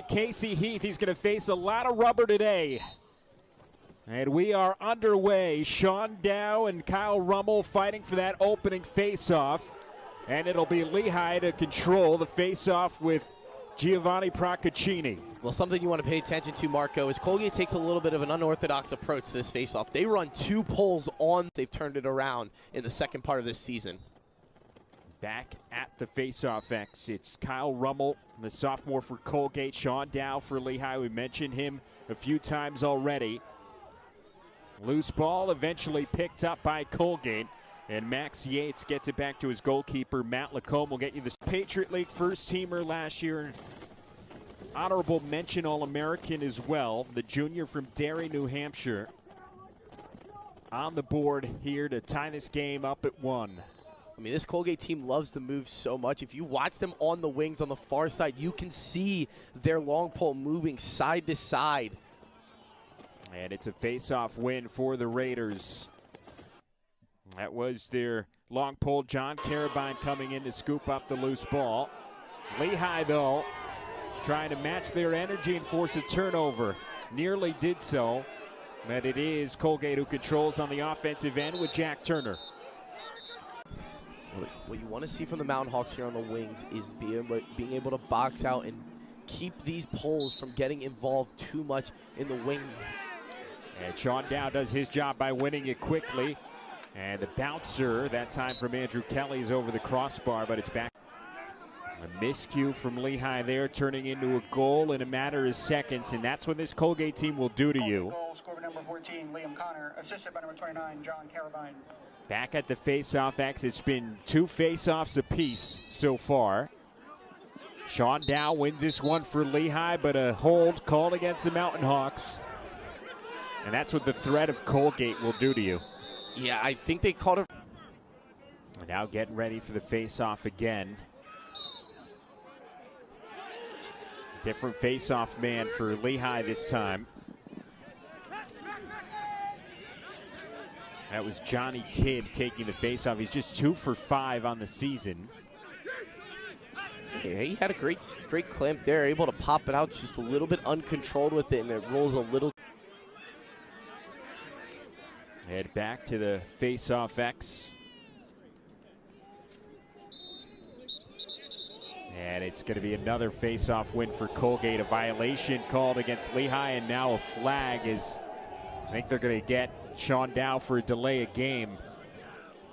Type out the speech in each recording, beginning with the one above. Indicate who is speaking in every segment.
Speaker 1: Casey Heath, he's going to face a lot of rubber today. And we are underway. Sean Dow and Kyle Rummel fighting for that opening face-off. And it'll be Lehigh to control the face-off with Giovanni Procaccini.
Speaker 2: Well, something you want to pay attention to, Marco, is Colgate takes a little bit of an unorthodox approach to this face-off. They run 2 poles on. They've turned it around in the second part of this season.
Speaker 1: Back at the face-off X, it's Kyle Rummel, the sophomore for Colgate. Sean Dow for Lehigh. We mentioned him a few times already. Loose ball eventually picked up by Colgate. And Max Yates gets it back to his goalkeeper. Matt Lacombe will get you the Patriot League first-teamer last year. Honorable mention All-American as well. The junior from Derry, New Hampshire. On the board here to tie this game up at 1.
Speaker 2: I mean, this Colgate team loves to move so much. If you watch them on the wings on the far side, you can see their long pole moving side to side.
Speaker 1: And it's a face-off win for the Raiders. That was their long pole. John Carabine coming in to scoop up the loose ball. Lehigh, though, trying to match their energy and force a turnover. Nearly did so, but it is Colgate who controls on the offensive end with Jack Turner.
Speaker 2: What you want to see from the Mountain Hawks here on the wings is being able to box out and keep these poles from getting involved too much in the wing.
Speaker 1: And Sean Dow does his job by winning it quickly. And the bouncer, that time from Andrew Kelly, is over the crossbar, but it's back. A miscue from Lehigh there, turning into a goal in a matter of seconds, and that's what this Colgate team will do to you.
Speaker 3: Goal scored by number 14, Liam Connor, assisted by number 29, John Carabine.
Speaker 1: Back at the face-off X, it's been 2 face-offs apiece so far. Sean Dow wins this one for Lehigh, but a hold called against the Mountain Hawks. And that's what the threat of Colgate will do to you.
Speaker 2: Yeah, I think they called it.
Speaker 1: Now getting ready for the face-off again. Different face-off man for Lehigh this time. That was Johnny Kidd taking the face-off. He's just 2 for 5 on the season.
Speaker 2: Yeah, he had a great clamp there, able to pop it out just a little bit uncontrolled with it, and it rolls a little.
Speaker 1: Head back to the face-off X. And it's going to be another face-off win for Colgate. A violation called against Lehigh, and now a flag is, I think they're going to get Sean Dow for a delay of game.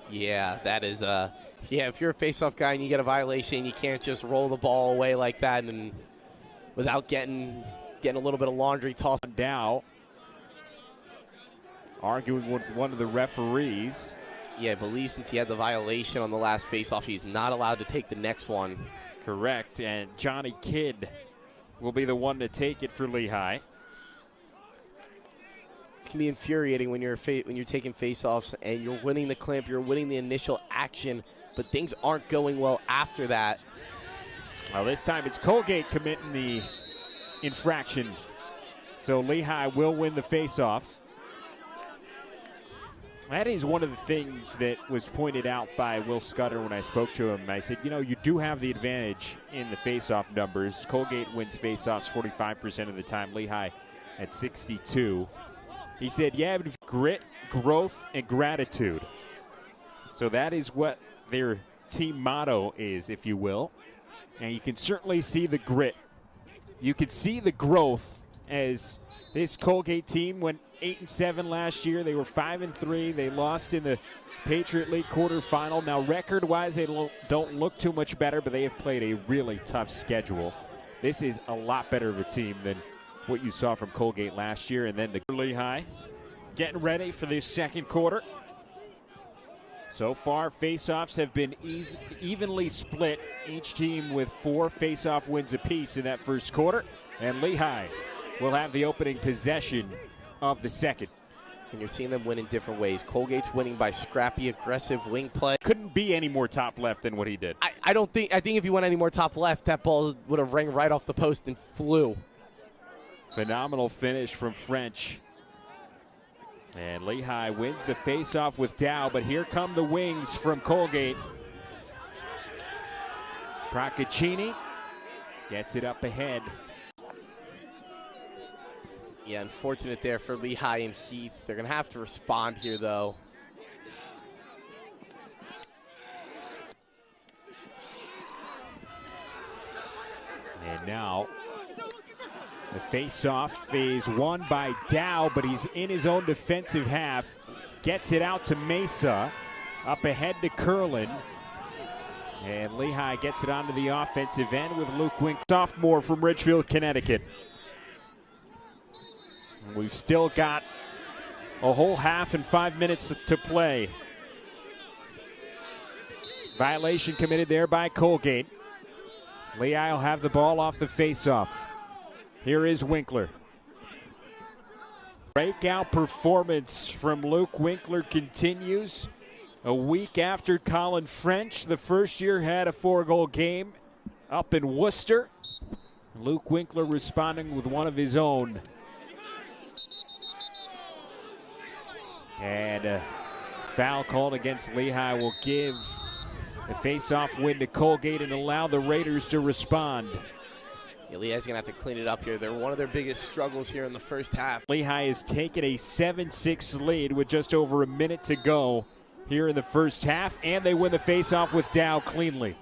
Speaker 2: Yeah, that is, yeah, if you're a face-off guy and you get a violation, you can't just roll the ball away like that and without getting a little bit of laundry tossed.
Speaker 1: Dow arguing with one of the referees.
Speaker 2: Yeah, I believe since he had the violation on the last face-off, he's not allowed to take the next one.
Speaker 1: Correct, and Johnny Kidd will be the one to take it for Lehigh.
Speaker 2: It's gonna be infuriating when you're taking face-offs and you're winning the clamp, you're winning the initial action, but things aren't going well after that.
Speaker 1: Well, this time it's Colgate committing the infraction, so Lehigh will win the face-off. That is one of the things that was pointed out by Will Scudder when I spoke to him. I said, you know, you do have the advantage in the face-off numbers. Colgate wins face-offs 45% of the time, Lehigh at 62%. He said, yeah, but grit, growth, and gratitude. So that is what their team motto is, if you will. And you can certainly see the grit. You can see the growth as this Colgate team went 8-7 last year. They were 5-3. They lost in the Patriot League quarterfinal. Now, record-wise, they don't look too much better, but they have played a really tough schedule. This is a lot better of a team than what you saw from Colgate last year. And then the Lehigh getting ready for the second quarter. So far, face-offs have been evenly split, each team with 4 face-off wins apiece in that first quarter. And Lehigh will have the opening possession of the second.
Speaker 2: And you're seeing them win in different ways. Colgate's winning by scrappy, aggressive wing play.
Speaker 1: Couldn't be any more top left than what he did.
Speaker 2: I think if he went any more top left, that ball would have rang right off the post and flew.
Speaker 1: Phenomenal finish from French. And Lehigh wins the face-off with Dow, but here come the wings from Colgate. Procaccini gets it up ahead.
Speaker 2: Yeah, unfortunate there for Lehigh and Heath. They're going to have to respond here, though.
Speaker 1: And now the face-off is won by Dow, but he's in his own defensive half. Gets it out to Mesa. Up ahead to Curlin. And Lehigh gets it onto the offensive end with Luke Wink, sophomore from Ridgefield, Connecticut. We've still got a whole half and 5 minutes to play. Violation committed there by Colgate. Lehigh will have the ball off the face-off. Here is Winkler. Breakout performance from Luke Winkler continues. A week after Colin French, the first year, had a 4-goal game up in Worcester. Luke Winkler responding with one of his own. And a foul called against Lehigh will give the face-off win to Colgate and allow the Raiders to respond.
Speaker 2: Yeah, Lehigh's going to have to clean it up here. They're one of their biggest struggles here in the first half.
Speaker 1: Lehigh has taken a 7-6 lead with just over a minute to go here in the first half, and they win the face-off with Dow cleanly.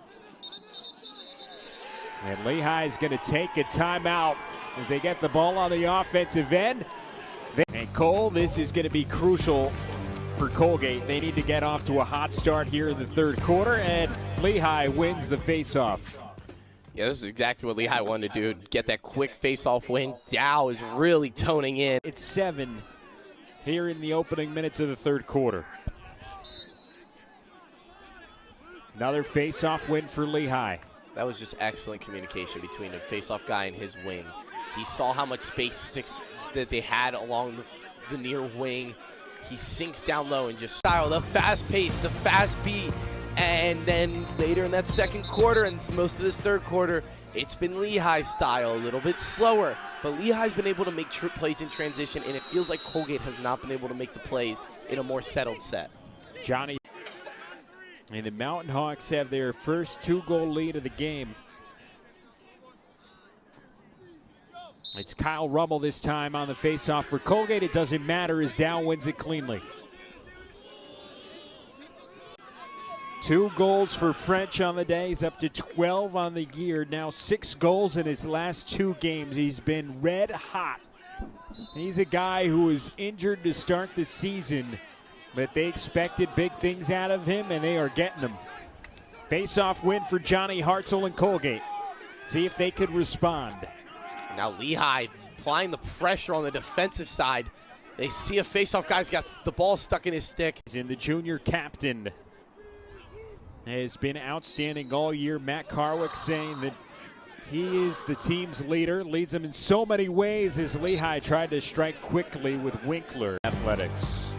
Speaker 1: And Lehigh is going to take a timeout as they get the ball on the offensive end. And Cole, this is going to be crucial for Colgate. They need to get off to a hot start here in the third quarter, and Lehigh wins the face-off.
Speaker 2: Yeah, this is exactly what Lehigh wanted to do, get that quick face-off win. Dow is really toning in.
Speaker 1: It's 7 here in the opening minutes of the third quarter. Another face-off win for Lehigh.
Speaker 2: That was just excellent communication between the face-off guy and his wing. He saw how much space that they had along the near wing. He sinks down low and just style the fast pace, the fast beat. And then later in that second quarter and most of this third quarter, it's been Lehigh style, a little bit slower. But Lehigh's been able to make plays in transition, and it feels like Colgate has not been able to make the plays in a more settled set.
Speaker 1: Johnny. And the Mountain Hawks have their first 2-goal lead of the game. It's Kyle Rummel this time on the faceoff for Colgate. It doesn't matter as Dow wins it cleanly. 2 goals for French on the day. He's up to 12 on the year. Now 6 goals in his last 2 games. He's been red hot. He's a guy who was injured to start the season, but they expected big things out of him, and they are getting them. Face-off win for Johnny Hartzell and Colgate. See if they could respond.
Speaker 2: Now Lehigh applying the pressure on the defensive side. They see a face-off guy's got the ball stuck in his stick.
Speaker 1: In the junior captain has been outstanding all year. Matt Carwick saying that he is the team's leader, leads them in so many ways as Lehigh tried to strike quickly with Winkler. Athletics.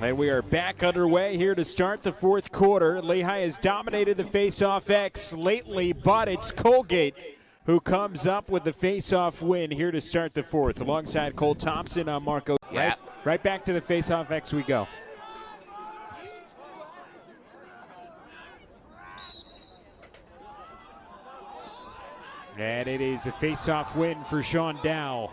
Speaker 1: And we are back underway here to start the fourth quarter. Lehigh has dominated the face-off X lately, but it's Colgate who comes up with the face-off win here to start the fourth. Alongside Cole Thompson, I'm Marco.
Speaker 2: Yeah.
Speaker 1: Right back to the face-off X we go. And it is a face-off win for Sean Dow.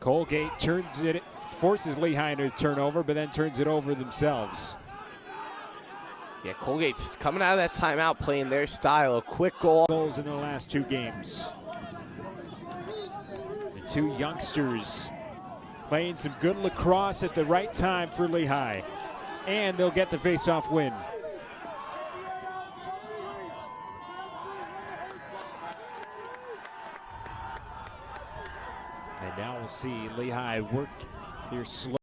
Speaker 1: Colgate forces Lehigh into a turnover, but then turns it over themselves.
Speaker 2: Yeah, Colgate's coming out of that timeout playing their style. A quick goal.
Speaker 1: Goals in the last 2 games. The 2 youngsters playing some good lacrosse at the right time for Lehigh. And they'll get the face-off win. And now we'll see Lehigh work their slow.